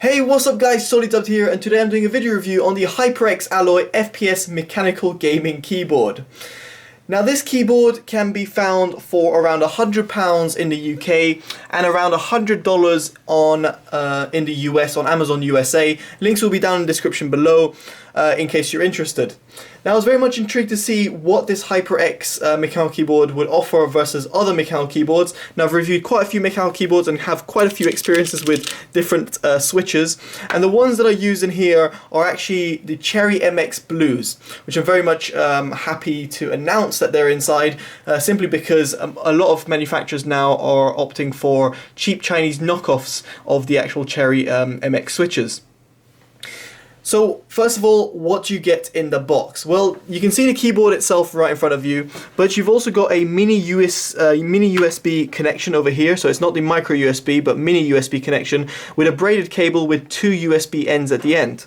Hey, what's up guys, Totallydubbed here, and today I'm doing a video review on the HyperX Alloy FPS mechanical gaming keyboard. Now this keyboard can be found for around £100 in the UK and around $100 in the US on Amazon USA. Links will be down in the description below in case you're interested. Now I was very much intrigued to see what this HyperX mechanical keyboard would offer versus other mechanical keyboards. Now I've reviewed quite a few mechanical keyboards and have quite a few experiences with different switches, and the ones that I use in here are actually the Cherry MX Blues, which I'm very much happy to announce that they're inside, simply because a lot of manufacturers now are opting for cheap Chinese knockoffs of the actual Cherry MX switches. So first of all, what do you get in the box? Well, you can see the keyboard itself right in front of you, but you've also got a mini USB connection over here. So it's not the micro USB, but mini USB connection with a braided cable with two USB ends at the end.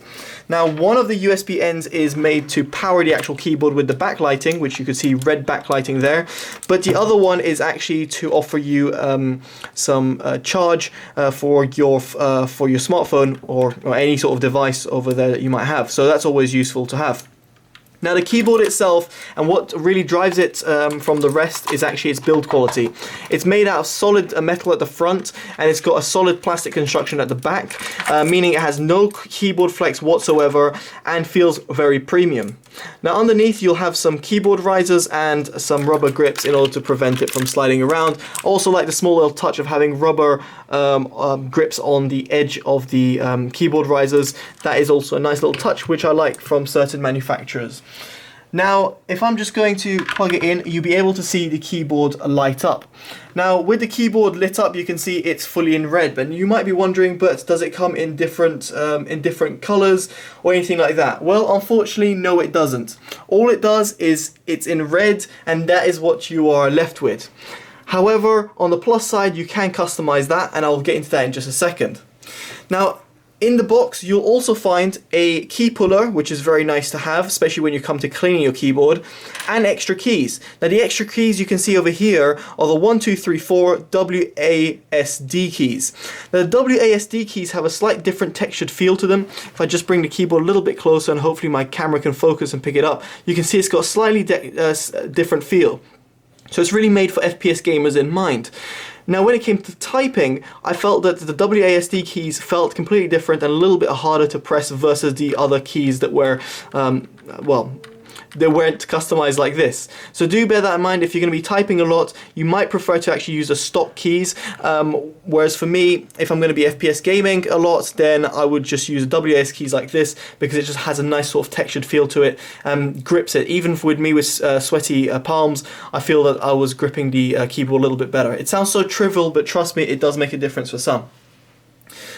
Now, one of the USB ends is made to power the actual keyboard with the backlighting, which you can see red backlighting there, but the other one is actually to offer you some charge for your smartphone or any sort of device over there that you might have. So that's always useful to have. Now the keyboard itself, and what really drives it from the rest, is actually its build quality. It's made out of solid metal at the front, and it's got a solid plastic construction at the back, meaning it has no keyboard flex whatsoever and feels very premium. Now underneath you'll have some keyboard risers and some rubber grips in order to prevent it from sliding around. I also like the small little touch of having rubber grips on the edge of the keyboard risers. That is also a nice little touch which I like from certain manufacturers. Now, if I'm just going to plug it in, you'll be able to see the keyboard light up. Now, with the keyboard lit up, you can see it's fully in red, but you might be wondering, but does it come in different colors or anything like that? Well, unfortunately, no, it doesn't. All it does is it's in red, and that is what you are left with. However, on the plus side, you can customize that, and I'll get into that in just a second. Now, in the box, you'll also find a key puller, which is very nice to have, especially when you come to cleaning your keyboard, and extra keys. Now the extra keys you can see over here are the 1, 2, 3, 4 WASD keys. Now the WASD keys have a slight different textured feel to them. If I just bring the keyboard a little bit closer and hopefully my camera can focus and pick it up, you can see it's got a slightly different feel. So it's really made for FPS gamers in mind. Now when it came to typing, I felt that the WASD keys felt completely different and a little bit harder to press versus the other keys that were, well, they weren't customized like this. So do bear that in mind. If you're going to be typing a lot, you might prefer to actually use the stock keys, whereas for me, if I'm going to be FPS gaming a lot, then I would just use WASD keys like this, because it just has a nice sort of textured feel to it, grips it. Even with me with sweaty palms, I feel that I was gripping the keyboard a little bit better. It sounds so trivial, but trust me, it does make a difference for some.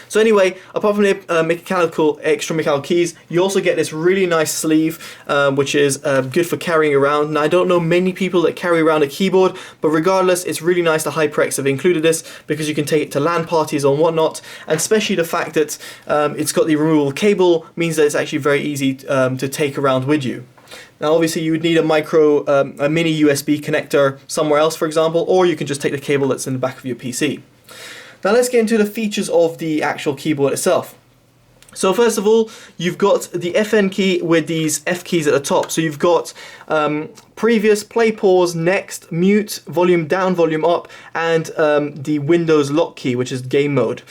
So anyway, apart from the extra mechanical keys, you also get this really nice sleeve, which is good for carrying around. Now I don't know many people that carry around a keyboard, but regardless, it's really nice that HyperX have included this, because you can take it to LAN parties or whatnot, and especially the fact that it's got the removable cable means that it's actually very easy to take around with you. Now obviously you would need a mini USB connector somewhere else, for example, or you can just take the cable that's in the back of your PC. Now let's get into the features of the actual keyboard itself. So first of all, you've got the FN key with these F keys at the top. So you've got previous, play, pause, next, mute, volume down, volume up, and the Windows lock key, which is game mode.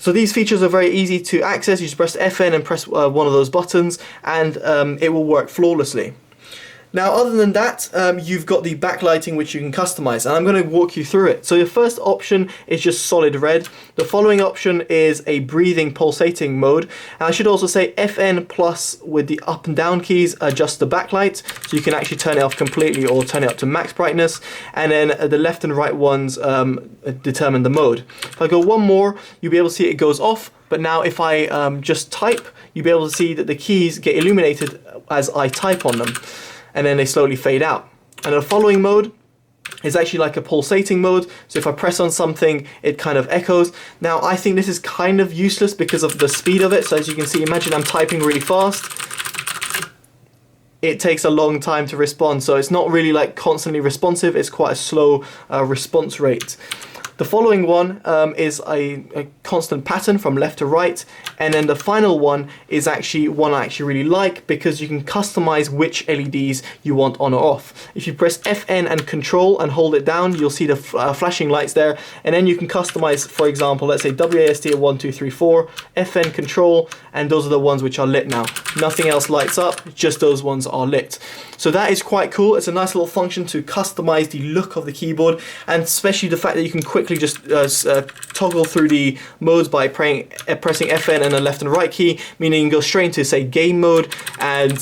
So these features are very easy to access. You just press FN and press one of those buttons, and it will work flawlessly. Now other than that, you've got the backlighting, which you can customize, and I'm going to walk you through it. So your first option is just solid red. The following option is a breathing pulsating mode, and I should also say FN plus with the up and down keys adjust the backlight, so you can actually turn it off completely or turn it up to max brightness, and then the left and right ones determine the mode. If I go one more, you'll be able to see it goes off, but now if I just type, you'll be able to see that the keys get illuminated as I type on them, and then they slowly fade out. And the following mode is actually like a pulsating mode, so if I press on something, it kind of echoes. Now I think this is kind of useless because of the speed of it. So as you can see, imagine I'm typing really fast, it takes a long time to respond, so it's not really like constantly responsive, it's quite a slow response rate. The following one is a constant pattern from left to right, and then the final one is actually one I actually really like because you can customize which LEDs you want on or off. If you press FN and Control and hold it down, you'll see the flashing lights there, and then you can customize, for example, let's say WASD 1, 2, 3, 4, FN Control, and those are the ones which are lit now. Nothing else lights up, just those ones are lit. So that is quite cool. It's a nice little function to customize the look of the keyboard, and especially the fact that you can quickly just toggle through the modes by pressing FN and the left and right key, meaning you can go straight into, say, game mode and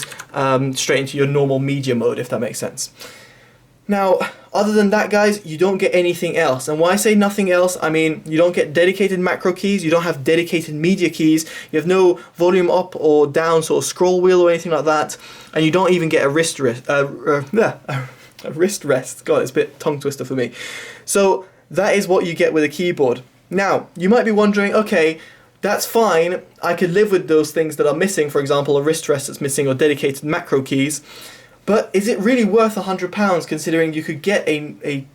straight into your normal media mode, if that makes sense. Now, other than that, guys, you don't get anything else. And when I say nothing else, I mean you don't get dedicated macro keys, you don't have dedicated media keys, you have no volume up or down sort of scroll wheel or anything like that, and you don't even get a wrist rest. A wrist rest. God, it's a bit tongue twister for me. So that is what you get with a keyboard. Now, you might be wondering, okay, that's fine, I could live with those things that are missing, for example, a wrist rest that's missing or dedicated macro keys, but is it really worth £100 considering you could get a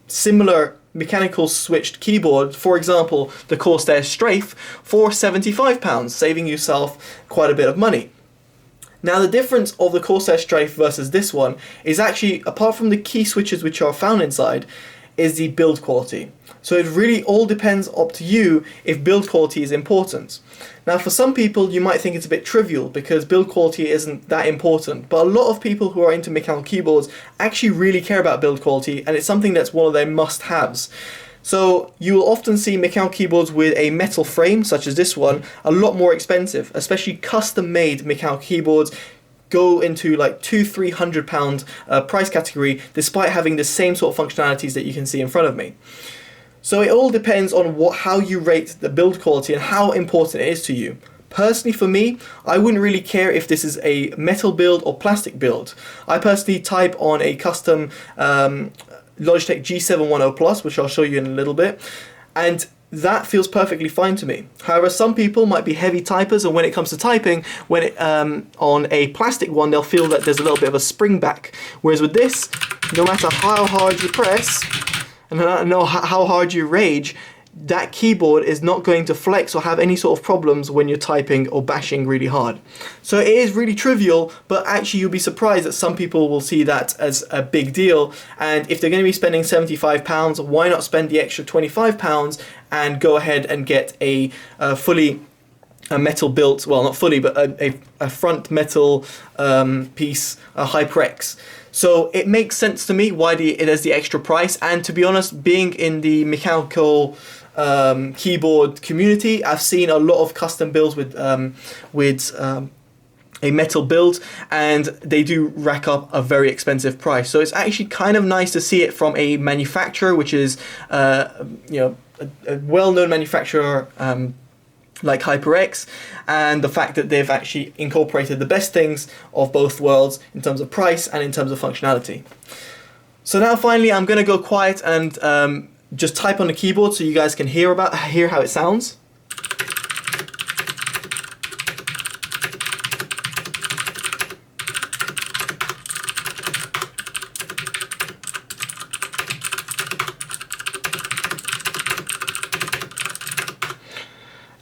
similar mechanical switched keyboard, for example, the Corsair Strafe, for £75, saving yourself quite a bit of money. Now, the difference of the Corsair Strafe versus this one is actually, apart from the key switches which are found inside, is the build quality. So it really all depends up to you if build quality is important. Now, for some people you might think it's a bit trivial because build quality isn't that important, but a lot of people who are into mechanical keyboards actually really care about build quality, and it's something that's one of their must-haves. So you will often see mechanical keyboards with a metal frame, such as this one, a lot more expensive, especially custom-made mechanical keyboards go into like £200–300 price category, despite having the same sort of functionalities that you can see in front of me. So it all depends on how you rate the build quality and how important it is to you. Personally, for me, I wouldn't really care if this is a metal build or plastic build. I personally type on a custom Logitech G710 Plus, which I'll show you in a little bit, and that feels perfectly fine to me. However, some people might be heavy typers, and when it comes to typing, on a plastic one, they'll feel that there's a little bit of a spring back. Whereas with this, no matter how hard you press, and no how hard you rage, that keyboard is not going to flex or have any sort of problems when you're typing or bashing really hard. So it is really trivial, but actually you'll be surprised that some people will see that as a big deal, and if they're going to be spending £75, why not spend the extra £25 and go ahead and get a fully metal built, well, not fully, but a front metal piece, a HyperX. So it makes sense to me why it has the extra price, and to be honest, being in the mechanical keyboard community, I've seen a lot of custom builds with a metal build, and they do rack up a very expensive price. So it's actually kind of nice to see it from a manufacturer, which is a well-known manufacturer like HyperX, and the fact that they've actually incorporated the best things of both worlds in terms of price and in terms of functionality. So now finally I'm going to go quiet and just type on the keyboard so you guys can hear how it sounds.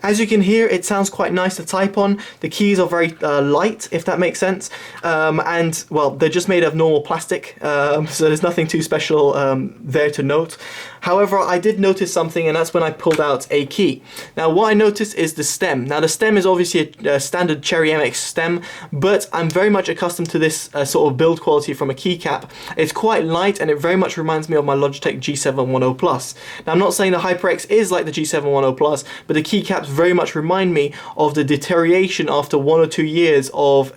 As you can hear, it sounds quite nice to type on. The keys are very light, if that makes sense, and well, they're just made of normal plastic, so there's nothing too special there to note. However, I did notice something, and that's when I pulled out a key. Now, what I noticed is the stem. Now, the stem is obviously a standard Cherry MX stem, but I'm very much accustomed to this sort of build quality from a keycap. It's quite light, and it very much reminds me of my Logitech G710 Plus. Now, I'm not saying the HyperX is like the G710 Plus, but the keycaps very much remind me of the deterioration after 1 or 2 years of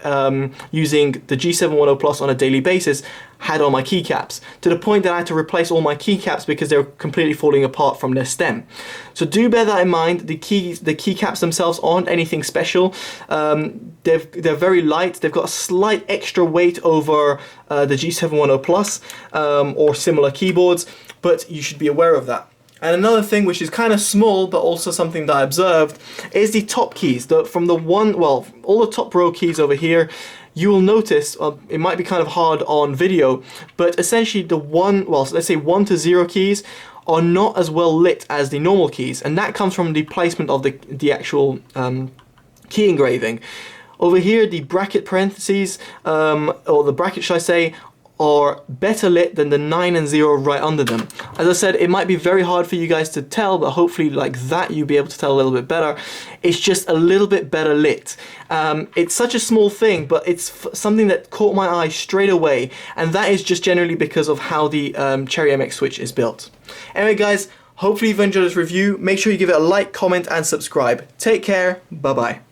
using the G710 Plus on a daily basis had on my keycaps, to the point that I had to replace all my keycaps because they were completely falling apart from their stem. So do bear that in mind. The keycaps themselves aren't anything special. They're very light. They've got a slight extra weight over the G710 Plus or similar keyboards, but you should be aware of that. And another thing which is kind of small but also something that I observed is the top keys. All the top row keys over here, you will notice, it might be kind of hard on video, but essentially let's say 1 to 0 keys are not as well lit as the normal keys, and that comes from the placement of the actual key engraving. Over here, the bracket parentheses, or the bracket should I say, are better lit than the 9 and 0 right under them. As I said, it might be very hard for you guys to tell, but hopefully like that you'll be able to tell a little bit better. It's just a little bit better lit. It's such a small thing, but it's something that caught my eye straight away, and that is just generally because of how the Cherry MX switch is built. Anyway guys, hopefully you've enjoyed this review. Make sure you give it a like, comment and subscribe. Take care, bye bye.